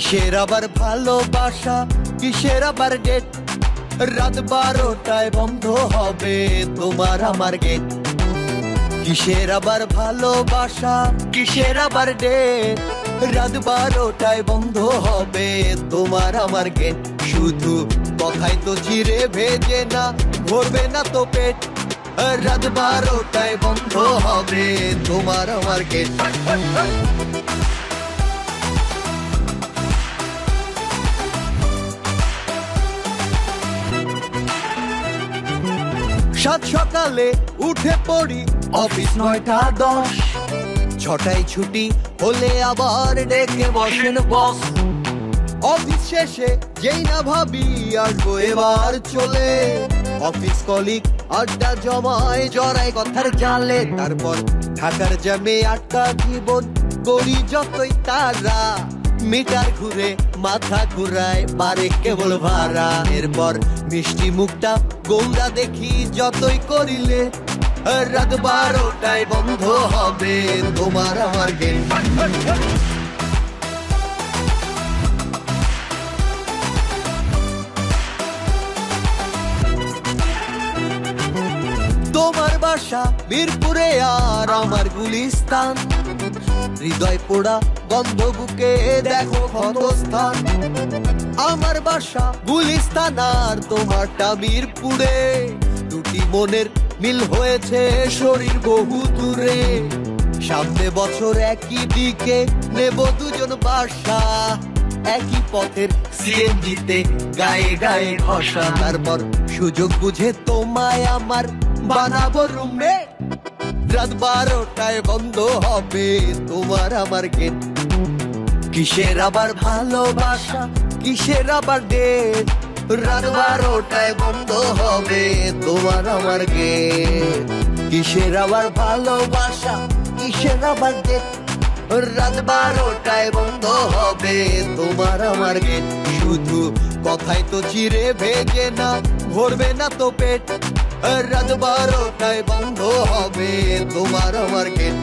কিসের আবার ভালোবাসা, কিসের আবার ডেট, রাত 12টায় বন্ধ হবে তোমার আমার গেট। কিসের আবার ভালোবাসা, কিসের আবার ডেট, রাত 12টায় বন্ধ হবে তোমার আমার গেট। শুধু কথাই তো চিরে ভেজে না, ভরবে না তো পেট, রাত 12টায় বন্ধ হবে তোমার আমার গেট। সাত সকালে উঠে পড়ি, অফিস 9টা 10, 6টায় ছুটি হলে আবার ডেকে বসেন বস। অফিস শেষে যেই না ভাবি আসবো এবার চলে, অফিস কলিগ আড্ডা জমায় জড়ায় কথার জালে। তারপর ঢাকার জ্যামে আটকা জীবন করি যতই তারা, মিটার ঘুরে মাথা ঘুরায় বারে কেবল ভাড়া। এরপর মিষ্টি মুখটা গৌরা দেখি যতই করিলে, রাত 12টায় বন্ধ হবে তোমার আমার গেট। তোমার বাসা মিরপুরে আর আমার গুলিস্তান, হৃদয় পোড়া গন্ধ বুকে দেখো ক্ষতস্থান। আমার বাসা গুলিস্তান আর তোমারটা মিরপুরে, দুটি মনের মিল হয়েছে শরীর বহু দূরে। সামনে বছর একই দিকে নেব দুজন বাসা, একই পথের সিএনজিতে গায়ে গায়ে ঘষা। তারপর সুযোগ বুঝে তোমায় আমার বানাবো রুমে, রাত 12টায় বন্ধ হবে তোমার আমার গেট। কিসের আবার ভালোবাসা, কিসের আবার ডেট, রাত 12টায় বন্ধ হবে তোমার আমার গেট। কিসের আবার ভালোবাসা, কিসের আবার ডেট, রাত 12টায় বন্ধ হবে তোমার আমার গেট। শুধু কথাই তো চিরে ভেজে না, ভরবে না তো পেট, রাত 12টায় বন্ধ হবে তোমার আমার গেট।